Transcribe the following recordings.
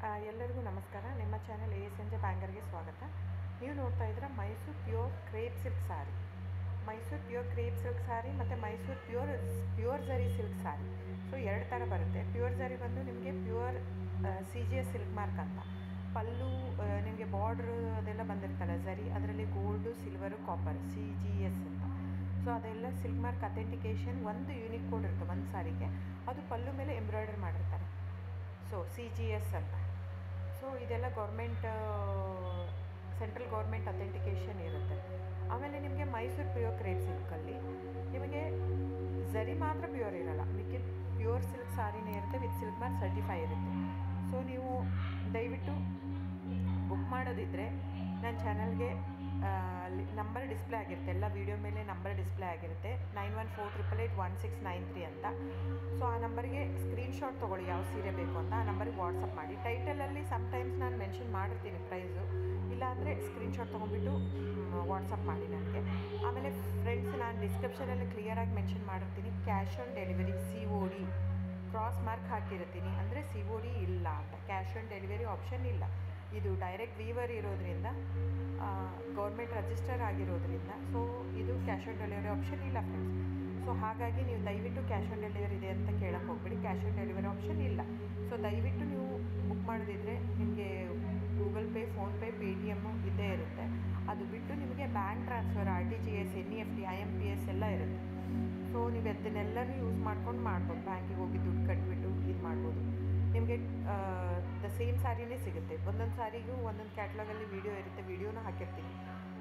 ಎಲ್ಲರಿಗೂ ನಮಸ್ಕಾರ. ನಿಮ್ಮ ಚಾನೆಲ್ ASNJ ಬ್ಯಾಂಗರ್ಗೆ ಸ್ವಾಗತ. ನೀವು ನೋಡ್ತಾ ಇದ್ದೀರಾ ಮೈಸೂರು ಪ್ಯೂರ್ ಕ್ರೇಪ್ ಸಿಲ್ಕ್ ಸಾರಿ. ಮೈಸೂರು ಪ್ಯೂರ್ ಕ್ರೇಪ್ ಸಿಲ್ಕ್ ಸಾರಿ ಮತ್ತು ಮೈಸೂರು ಪ್ಯೂರ್ ಝರಿ ಸಿಲ್ಕ್ ಸಾರಿ. ಸೊ ಎರಡು ಥರ ಬರುತ್ತೆ. ಪ್ಯೂರ್ ಝರಿ ಬಂದು ನಿಮಗೆ ಪ್ಯೂರ್ CGS ಸಿಲ್ಕ್ ಮಾರ್ಕ್ ಅಂತ. ಪಲ್ಲು ನಿಮಗೆ ಬಾರ್ಡ್ರು ಅದೆಲ್ಲ ಬಂದಿರ್ತಲ್ಲ ಝರಿ, ಅದರಲ್ಲಿ ಗೋಲ್ಡು, ಸಿಲ್ವರು, ಕಾಪರ್ CGS ಅಂತ. ಸೊ ಅದೆಲ್ಲ ಸಿಲ್ಕ್ ಮಾರ್ಕ್ ಅಥೆಂಟಿಕೇಷನ್ ಒಂದು ಯೂನಿಕ್ ಕೋಡ್ ಇರುತ್ತೆ ಒಂದು ಸಾರಿಗೆ. ಅದು ಪಲ್ಲು ಮೇಲೆ ಎಂಬ್ರಾಯ್ಡರ್ ಮಾಡಿರ್ತಾರೆ. ಸೊ CGS ಅಂತ. ಸೊ ಇದೆಲ್ಲ ಸೆಂಟ್ರಲ್ ಗೌರ್ಮೆಂಟ್ ಅಥೆಂಟಿಕೇಷನ್ ಇರುತ್ತೆ. ಆಮೇಲೆ ನಿಮಗೆ ಮೈಸೂರು ಪ್ಯೂರ್ ಕ್ರೇಪ್ ಸಿಲ್ಕಲ್ಲಿ ನಿಮಗೆ ಝರಿ ಮಾತ್ರ ಪ್ಯೂರ್ ಇರೋಲ್ಲ, ಮಿಕ್ಕಿ ಪ್ಯೂರ್ ಸಿಲ್ಕ್ ಸಾರಿನೇ ಇರುತ್ತೆ, ವಿತ್ ಸಿಲ್ಕ್ ಮಾರ್ಕ್ ಸರ್ಟಿಫೈ ಇರುತ್ತೆ. ಸೊ ನೀವು ದಯವಿಟ್ಟು ಬುಕ್ ಮಾಡೋದಿದ್ದರೆ ನನ್ನ ಚಾನಲ್ಗೆ ನಂಬರ್ ಡಿಸ್ಪ್ಲೇ ಆಗಿರುತ್ತೆ, ಎಲ್ಲ ವೀಡಿಯೋ ಮೇಲೆ ನಂಬರ್ ಡಿಸ್ಪ್ಲೇ ಆಗಿರುತ್ತೆ, 9148881693 ಅಂತ. ಸೊ ಆ ನಂಬರ್ಗೆ ಸ್ಕ್ರೀನ್ಶಾಟ್ ತೊಗೊಳ್ಳಿ ಯಾವ ಸೀರೆ ಬೇಕು ಅಂತ, ಆ ನಂಬರ್ಗೆ ವಾಟ್ಸಪ್ ಮಾಡಿ. ಟೈಟಲಲ್ಲಿ ಸಮ್ಟೈಮ್ಸ್ ನಾನು ಮೆನ್ಷನ್ ಮಾಡಿರ್ತೀನಿ ಪ್ರೈಸು, ಇಲ್ಲಾಂದರೆ ಸ್ಕ್ರೀನ್ಶಾಟ್ ತೊಗೊಂಡ್ಬಿಟ್ಟು ವಾಟ್ಸಪ್ ಮಾಡಿ ನನಗೆ. ಆಮೇಲೆ ಫ್ರೆಂಡ್ಸ್, ನಾನು ಡಿಸ್ಕ್ರಿಪ್ಷನಲ್ಲಿ ಕ್ಲಿಯರಾಗಿ ಮೆನ್ಷನ್ ಮಾಡಿರ್ತೀನಿ, cash on delivery COD cross mark ಹಾಕಿರ್ತೀನಿ, ಅಂದರೆ COD ಇಲ್ಲ ಅಂತ, ಕ್ಯಾಶ್ ಆನ್ ಡೆಲಿವರಿ ಆಪ್ಷನ್ ಇಲ್ಲ. ಇದು ಡೈರೆಕ್ಟ್ ವೀವರ್ ಇರೋದ್ರಿಂದ, ಗೌರ್ಮೆಂಟ್ ರಿಜಿಸ್ಟರ್ ಆಗಿರೋದ್ರಿಂದ, ಸೊ ಇದು ಕ್ಯಾಶ್ ಆನ್ ಡೆಲಿವರಿ ಆಪ್ಷನ್ ಇಲ್ಲ ಫ್ರೆಂಡ್ಸ್. ಸೊ ಹಾಗಾಗಿ ನೀವು ದಯವಿಟ್ಟು ಕ್ಯಾಶ್ ಆನ್ ಡೆಲಿವರಿ ಇದೆ ಅಂತ ಕೇಳಕ್ಕೆ ಹೋಗ್ಬೇಡಿ, ಕ್ಯಾಶ್ ಆನ್ ಡೆಲಿವರಿ ಆಪ್ಷನ್ ಇಲ್ಲ. ಸೊ ದಯವಿಟ್ಟು ನೀವು ಬುಕ್ ಮಾಡೋದಿದ್ರೆ ನಿಮಗೆ ಗೂಗಲ್ ಪೇ, ಫೋನ್ಪೇ, PTM ಇದ್ದೇ ಇರುತ್ತೆ. ಅದು ಬಿಟ್ಟು ನಿಮಗೆ bank transfer, RTGS, NEFT, IMPS ಎಲ್ಲ ಇರುತ್ತೆ. ಸೊ ನೀವು ಅದನ್ನೆಲ್ಲನೂ ಯೂಸ್ ಮಾಡ್ಕೊಂಡು ಮಾಡ್ಬೋದು, ಬ್ಯಾಂಕಿಗೆ ಹೋಗಿ ದುಡ್ಡು ಕಟ್ಬಿಟ್ಟು ಇದು ಮಾಡ್ಬೋದು. ನಿಮಗೆ ದ ಸೇಮ್ ಸ್ಯಾರಿನೇ ಸಿಗುತ್ತೆ. ಒಂದೊಂದು ಸ್ಯಾರಿಗೂ ಒಂದೊಂದು ಕ್ಯಾಟ್ಲಾಗಲ್ಲಿ ವೀಡಿಯೋ ಇರುತ್ತೆ, ವೀಡಿಯೋನೂ ಹಾಕಿರ್ತೀನಿ,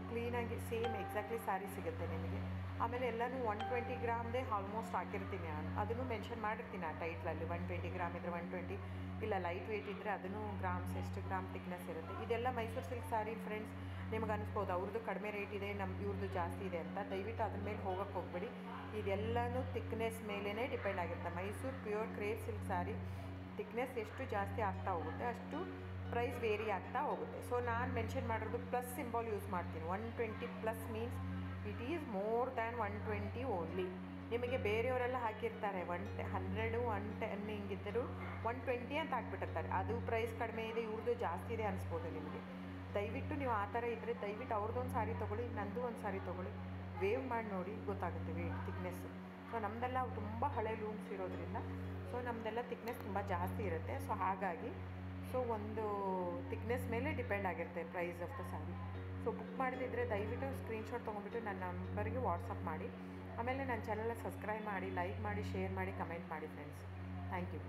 ಕ್ಲೀನಾಗಿ ಸೇಮ್ ಎಕ್ಸಾಕ್ಟ್ಲಿ ಸ್ಯಾರಿ ಸಿಗುತ್ತೆ ನಿಮಗೆ. ಆಮೇಲೆ ಎಲ್ಲನೂ 120 ಗ್ರಾಮ್ದೇ ಆಲ್ಮೋಸ್ಟ್ ಹಾಕಿರ್ತೀನಿ ನಾನು, ಅದನ್ನು ಮೆನ್ಷನ್ ಮಾಡಿರ್ತೀನಿ ಆ ಟೈಟ್ಲಲ್ಲಿ. 120 ಗ್ರಾಮ್ ಇದ್ದರೆ 120, ಇಲ್ಲ ಲೈಟ್ ವೆಯ್ಟ್ ಇದ್ದರೆ ಅದನ್ನು ಗ್ರಾಮ್ಸ್ ಎಷ್ಟು ಗ್ರಾಮ್ ಥಿಕ್ನೆಸ್ ಇರುತ್ತೆ. ಇದೆಲ್ಲ ಮೈಸೂರು ಸಿಲ್ಕ್ ಸ್ಯಾರಿ ಫ್ರೆಂಡ್ಸ್. ನಿಮ್ಗೆ ಅನಿಸ್ಬೋದು ಅವ್ರದ್ದು ಕಡಿಮೆ ರೇಟ್ ಇದೆ, ಇವ್ರದ್ದು ಜಾಸ್ತಿ ಇದೆ ಅಂತ. ದಯವಿಟ್ಟು ಅದ್ರ ಮೇಲೆ ಹೋಗೋಕ್ಕೆ ಹೋಗ್ಬೇಡಿ, ಇದೆಲ್ಲನೂ ಥಿಕ್ನೆಸ್ ಮೇಲೇ ಡಿಪೆಂಡ್ ಆಗಿರುತ್ತೆ. Mysuru pure crepe silk sari thickness ಎಷ್ಟು ಜಾಸ್ತಿ ಆಗ್ತಾ ಹೋಗುತ್ತೆ ಅಷ್ಟು ಪ್ರೈಸ್ ವೇರಿ ಆಗ್ತಾ ಹೋಗುತ್ತೆ. ಸೊ ನಾನು ಮೆನ್ಷನ್ ಮಾಡಿರೋದು ಪ್ಲಸ್ ಸಿಂಬಲ್ ಯೂಸ್ ಮಾಡ್ತೀನಿ. 120 plus means it is more than 120 only. ನಿಮಗೆ ಬೇರೆಯವರೆಲ್ಲ ಹಾಕಿರ್ತಾರೆ 100, 110 ಹಿಂಗಿದ್ದರೂ 120 ಅಂತ ಹಾಕ್ಬಿಟ್ಟಿರ್ತಾರೆ. ಅದು ಪ್ರೈಸ್ ಕಡಿಮೆ ಇದೆ, ಇವ್ರದ್ದು ಜಾಸ್ತಿ ಇದೆ ಅನಿಸ್ಬೋದು ನಿಮಗೆ. ದಯವಿಟ್ಟು ನೀವು ಆ ಥರ ಇದ್ದರೆ ದಯವಿಟ್ಟು ಅವ್ರದ್ದೊಂದು ಸಾರಿ ತೊಗೊಳ್ಳಿ, ನಂದು ಒಂದು ಸಾರಿ ತೊಗೊಳ್ಳಿ, ವೇವ್ ಮಾಡಿ ನೋಡಿ, ಗೊತ್ತಾಗುತ್ತೆ ವೇಟ್ ಥಿಕ್ನೆಸ್ಸು. ಸೊ ನಮ್ಮದೆಲ್ಲ ತುಂಬ ಹಳೆ ಲೂಮ್ಸ್ ಇರೋದ್ರಿಂದ, ಸೊ ನಮ್ಮದೆಲ್ಲ ಥಿಕ್ನೆಸ್ ತುಂಬ ಜಾಸ್ತಿ ಇರುತ್ತೆ. ಸೊ ಹಾಗಾಗಿ ಒಂದು ಥಿಕ್ನೆಸ್ ಮೇಲೆ ಡಿಪೆಂಡ್ ಆಗಿರುತ್ತೆ price of the sari. So book ಮಾಡಿದಿದ್ರೆ ದಯವಿಟ್ಟು ಸ್ಕ್ರೀನ್ಶಾಟ್ ತೊಗೊಂಡ್ಬಿಟ್ಟು ನನ್ನ ನಂಬರ್ಗೆ ವಾಟ್ಸಪ್ ಮಾಡಿ. ಆಮೇಲೆ ನನ್ನ ಚಾನಲ್ನ ಸಬ್ಸ್ಕ್ರೈಬ್ ಮಾಡಿ, ಲೈಕ್ ಮಾಡಿ, ಶೇರ್ ಮಾಡಿ, ಕಮೆಂಟ್ ಮಾಡಿ ಫ್ರೆಂಡ್ಸ್. Thank you.